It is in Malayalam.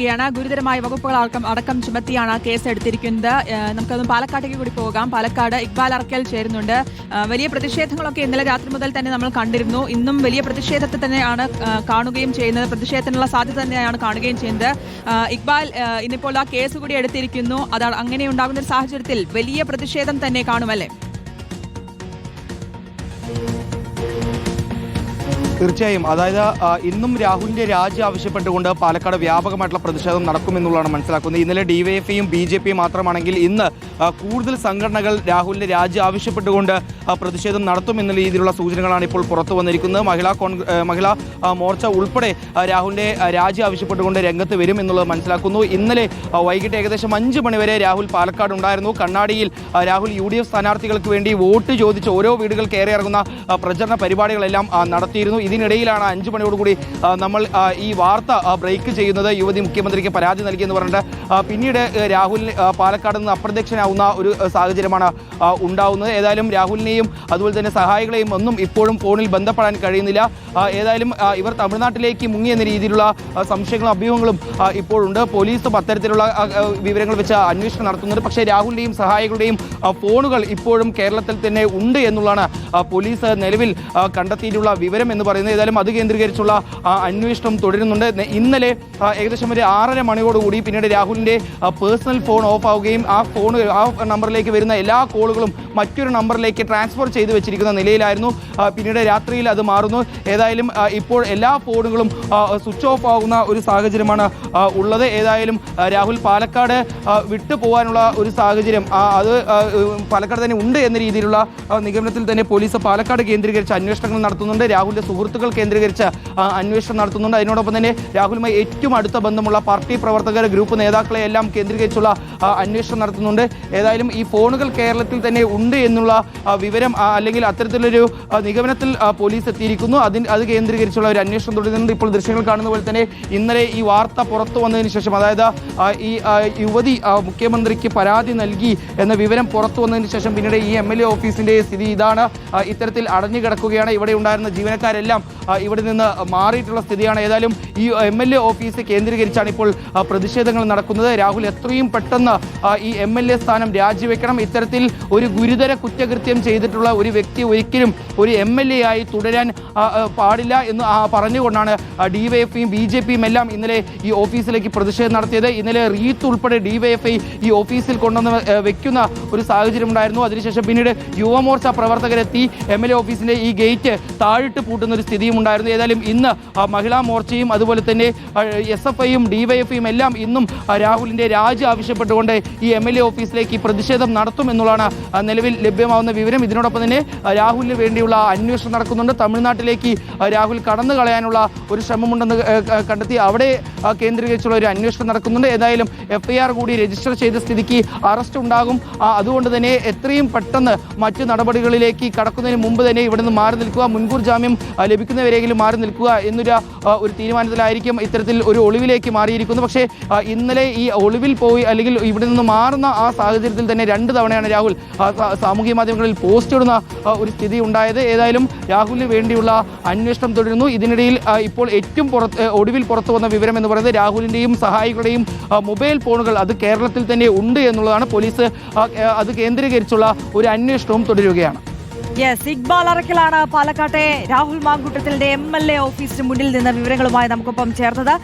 വരികയാണ്. ഗുരുതരമായ വകുപ്പുകൾ അടക്കം ചുമത്തിയാണ് കേസ് എടുത്തിരിക്കുന്നത്. നമുക്കത് പാലക്കാട്ടേക്ക് കൂടി പോകാം. പാലക്കാട് ഇക്ബാൽ അറക്കൽ ചേരുന്നുണ്ട്. വലിയ പ്രതിഷേധങ്ങളൊക്കെ ഇന്നലെ രാത്രി മുതൽ തന്നെ നമ്മൾ കണ്ടിരുന്നു. ഇന്നും വലിയ പ്രതിഷേധത്തെ തന്നെയാണ് കാണുകയും ചെയ്യുന്നത്. പ്രതിഷേധത്തിനുള്ള സാധ്യത തന്നെയാണ് കാണുകയും ചെയ്യുന്നത്. ഇക്ബാൽ, ഇന്നിപ്പോൾ ആ കേസ് കൂടി എടുത്തിരിക്കുന്നു. അതാണ് അങ്ങനെ ഉണ്ടാകുന്ന ഒരു സാഹചര്യത്തിൽ വലിയ പ്രതിഷേധം തന്നെ കാണുമല്ലേ? തീർച്ചയായും. അതായത് ഇന്നും രാഹുലിന്റെ രാജി ആവശ്യപ്പെട്ടുകൊണ്ട് പാലക്കാട് വ്യാപകമായിട്ടുള്ള പ്രതിഷേധം നടക്കുമെന്നുള്ളതാണ് മനസ്സിലാക്കുന്നത്. ഇന്നലെ ഡിവൈഎഫ്ഐയും BJPയും മാത്രമാണെങ്കിൽ ഇന്ന് കൂടുതൽ സംഘടനകൾ രാഹുലിന്റെ രാജി ആവശ്യപ്പെട്ടുകൊണ്ട് പ്രതിഷേധം നടത്തുമെന്നുള്ള രീതിയിലുള്ള സൂചനകളാണ് ഇപ്പോൾ പുറത്തു വന്നിരിക്കുന്നത്. മഹിളാ മോർച്ച ഉൾപ്പെടെ രാഹുലിന്റെ രാജി ആവശ്യപ്പെട്ടുകൊണ്ട് രംഗത്ത് വരും എന്നുള്ളത് മനസ്സിലാക്കുന്നു. ഇന്നലെ വൈകിട്ട് ഏകദേശം 5 മണിവരെ രാഹുൽ പാലക്കാട് ഉണ്ടായിരുന്നു. കണ്ണാടിയിൽ രാഹുൽ UDF സ്ഥാനാർത്ഥികൾക്ക് വേണ്ടി വോട്ട് ചോദിച്ച് ഓരോ വീടുകൾ കയറി ഇറങ്ങുന്ന പ്രചരണ പരിപാടികളെല്ലാം നടത്തിയിരുന്നു. ഇതിനിടയിലാണ് 5 മണിയോടുകൂടി നമ്മൾ ഈ വാർത്ത ബ്രേക്ക് ചെയ്യുന്നത്. യുവതി മുഖ്യമന്ത്രിക്ക് പരാതി നൽകിയെന്ന് പറഞ്ഞിട്ട് പിന്നീട് രാഹുൽ പാലക്കാട് നിന്ന് അപ്രത്യക്ഷനാവുന്ന ഒരു സാഹചര്യമാണ് ഉണ്ടാവുന്നത്. ഏതായാലും രാഹുലിനെയും അതുപോലെ തന്നെ സഹായികളെയും ഒന്നും ഇപ്പോഴും ഫോണിൽ ബന്ധപ്പെടാൻ കഴിയുന്നില്ല. ഏതായാലും ഇവർ തമിഴ്നാട്ടിലേക്ക് മുങ്ങി എന്ന രീതിയിലുള്ള സംശയങ്ങളും അഭ്യൂഹങ്ങളും ഇപ്പോഴുണ്ട്. പോലീസും അത്തരത്തിലുള്ള വിവരങ്ങൾ വെച്ച് അന്വേഷണം നടത്തുന്നുണ്ട്. പക്ഷേ രാഹുലിൻ്റെയും സഹായികളുടെയും ഫോണുകൾ ഇപ്പോഴും കേരളത്തിൽ തന്നെ ഉണ്ട് എന്നുള്ളതാണ് പോലീസ് നിലവിൽ കണ്ടെത്തിയിട്ടുള്ള വിവരം എന്ന് പറയുന്നത്. ഏതായാലും അത് കേന്ദ്രീകരിച്ചുള്ള അന്വേഷണം തുടരുന്നുണ്ട്. ഇന്നലെ ഏകദേശം ഒരു 6:30 മണിയോടുകൂടി പിന്നീട് രാഹുലിൻ്റെ പേഴ്സണൽ ഫോൺ ഓഫ് ആവുകയും ആ നമ്പറിലേക്ക് വരുന്ന എല്ലാ കോളുകളും മറ്റൊരു നമ്പറിലേക്ക് ട്രാൻസ്ഫർ ചെയ്ത് വെച്ചിരിക്കുന്ന നിലയിലായിരുന്നു. പിന്നീട് രാത്രിയിൽ അത് മാറുന്നു. ഏതായാലും ഇപ്പോൾ എല്ലാ ഫോണുകളും സ്വിച്ച് ഓഫ് ആകുന്ന ഒരു സാഹചര്യമാണ് ഉള്ളത്. ഏതായാലും രാഹുൽ പാലക്കാട് വിട്ടു പോകാനുള്ള ഒരു സാഹചര്യം അത് പാലക്കാട് തന്നെ ഉണ്ട് എന്ന രീതിയിലുള്ള നിഗമനത്തിൽ തന്നെ പോലീസ് പാലക്കാട് കേന്ദ്രീകരിച്ച് അന്വേഷണങ്ങൾ നടത്തുന്നുണ്ട്. രാഹുലിൻ്റെ സുഹൃത്തുക്കൾ കേന്ദ്രീകരിച്ച് അന്വേഷണം നടത്തുന്നുണ്ട്. അതിനോടൊപ്പം തന്നെ രാഹുലുമായി ഏറ്റവും അടുത്ത ബന്ധമുള്ള പാർട്ടി പ്രവർത്തകർ, ഗ്രൂപ്പ് നേതാക്കളെ എല്ലാം കേന്ദ്രീകരിച്ചുള്ള അന്വേഷണം നടത്തുന്നുണ്ട്. ഏതായാലും ഈ ഫോണുകൾ കേരളത്തിൽ തന്നെ ഉണ്ട് എന്നുള്ള വിവരം അല്ലെങ്കിൽ അത്തരത്തിലൊരു നിഗമനത്തിൽ പോലീസ് എത്തിയിരിക്കുന്നു. അത് കേന്ദ്രീകരിച്ചുള്ള ഒരു അന്വേഷണം തുടരുന്നുണ്ട്. ഇപ്പോൾ ദൃശ്യങ്ങൾ കാണുന്ന പോലെ തന്നെ ഇന്നലെ ഈ വാർത്ത പുറത്തു വന്നതിന് ശേഷം, അതായത് ഈ യുവതി മുഖ്യമന്ത്രിക്ക് പരാതി നൽകി എന്ന വിവരം പുറത്തു വന്നതിന് ശേഷം പിന്നീട് ഈ MLA ഓഫീസിൻ്റെ സ്ഥിതി ഇതാണ്. ഇത്തരത്തിൽ അടഞ്ഞു കിടക്കുകയാണ്. ഇവിടെ ഉണ്ടായിരുന്ന ജീവനക്കാരെല്ലാം ഇവിടെ നിന്ന് മാറിയിട്ടുള്ള സ്ഥിതിയാണ്. ഏതായാലും ഈ MLA ഓഫീസ് കേന്ദ്രീകരിച്ചാണ് ഇപ്പോൾ പ്രതിഷേധങ്ങൾ നടക്കുന്നത്. രാഹുൽ എത്രയും പെട്ടെന്ന് ഈ MLA സ്ഥാനം രാജിവെക്കണം. ഇത്തരത്തിൽ ഒരു ഗുരുതര കുറ്റകൃത്യം ചെയ്തിട്ടുള്ള ഒരു വ്യക്തി ഒരിക്കലും ഒരു MLA ആയി തുടരാൻ പാടില്ല എന്ന് പറഞ്ഞുകൊണ്ടാണ് ഡിവൈഎഫ്ഐയും BJPയും എല്ലാം ഇന്നലെ ഈ ഓഫീസിലേക്ക് പ്രതിഷേധം നടത്തിയത്. ഇന്നലെ റീത്ത് ഉൾപ്പെടെ ഡിവൈഎഫ്ഐ ഈ ഓഫീസിൽ കൊണ്ടുവന്ന് വെക്കുന്ന ഒരു സാഹചര്യം ഉണ്ടായിരുന്നു. അതിനുശേഷം പിന്നീട് യുവമോർച്ച പ്രവർത്തകരെത്തി MLA ഓഫീസിൻ്റെ ഈ ഗേറ്റ് താഴിട്ട് പൂട്ടുന്ന ഒരു സ്ഥിതിയും ഉണ്ടായിരുന്നു. ഏതായാലും ഇന്ന് മഹിളാ മോർച്ചയും അതുപോലെ തന്നെ SFIയും ഡിവൈഎഫ്ഐയും എല്ലാം ഇന്നും രാഹുലിൻ്റെ രാജി ആവശ്യപ്പെട്ടുകൊണ്ട് ഈ MLA ഓഫീസിലേക്ക് പ്രതിഷേധം നടത്തുമെന്നുള്ളതാണ് നിലവിൽ ലഭ്യമാവുന്ന വിവരം. ഇതിനോടൊപ്പം തന്നെ രാഹുലിന് വേണ്ടിയുള്ള അന്വേഷണം നടക്കുന്നുണ്ട്. തമിഴ്നാട്ടിലേക്ക് രാഹുൽ കടന്നു കളയാനുള്ള ഒരു ശ്രമമുണ്ടെന്ന് കണ്ടെത്തി അവിടെ കേന്ദ്രീകരിച്ചുള്ള ഒരു അന്വേഷണം നടക്കുന്നുണ്ട്. ഏതായാലും FIR കൂടി രജിസ്റ്റർ ചെയ്ത സ്ഥിതിക്ക് അറസ്റ്റ് ഉണ്ടാകും. അതുകൊണ്ട് തന്നെ എത്രയും പെട്ടെന്ന് മറ്റു നടപടികളിലേക്ക് കടക്കുന്നതിന് മുമ്പ് തന്നെ ഇവിടെ നിന്ന് മാറി നിൽക്കുക, മുൻകൂർ ജാമ്യം ലഭിക്കുന്നവരെങ്കിലും മാറി നിൽക്കുക ഒരു തീരുമാനത്തിലായിരിക്കും ഇത്തരത്തിൽ ഒരു ഒളിവിലേക്ക് മാറിയിരിക്കുന്നു. പക്ഷേ ഇന്നലെ ഈ ഒളിവിൽ പോയി അല്ലെങ്കിൽ ഇവിടെ നിന്ന് മാറുന്ന ആ സാഹചര്യത്തിൽ തന്നെ 2 തവണയാണ് രാഹുൽ സാമൂഹ്യ മാധ്യമങ്ങളിൽ പോസ്റ്റ് ഇടുന്ന ഒരു സ്ഥിതി ഉണ്ടായത്. ഏതായാലും രാഹുലിന് വേണ്ടിയുള്ള അന്വേഷണം തുടരുന്നു. ഇതിനിടയിൽ ഇപ്പോൾ ഏറ്റവും ഒടുവിൽ പുറത്തു വന്ന വിവരം എന്ന് പറയുന്നത് രാഹുലിൻ്റെയും സഹായികളുടെയും മൊബൈൽ ഫോണുകൾ അത് കേരളത്തിൽ തന്നെ ഉണ്ട് എന്നുള്ളതാണ്. പോലീസ് അത് കേന്ദ്രീകരിച്ചുള്ള ഒരു അന്വേഷണവും തുടരുകയാണ്. ഇക്ബാൽ അറക്കലാണ് പാലക്കാട്ടെ രാഹുൽ മാങ്കൂട്ടത്തിലിന്റെ MLA ഓഫീസിന് മുന്നിൽ നിന്ന് വിവരങ്ങളുമായി നമുക്കൊപ്പം ചേർത്തത്.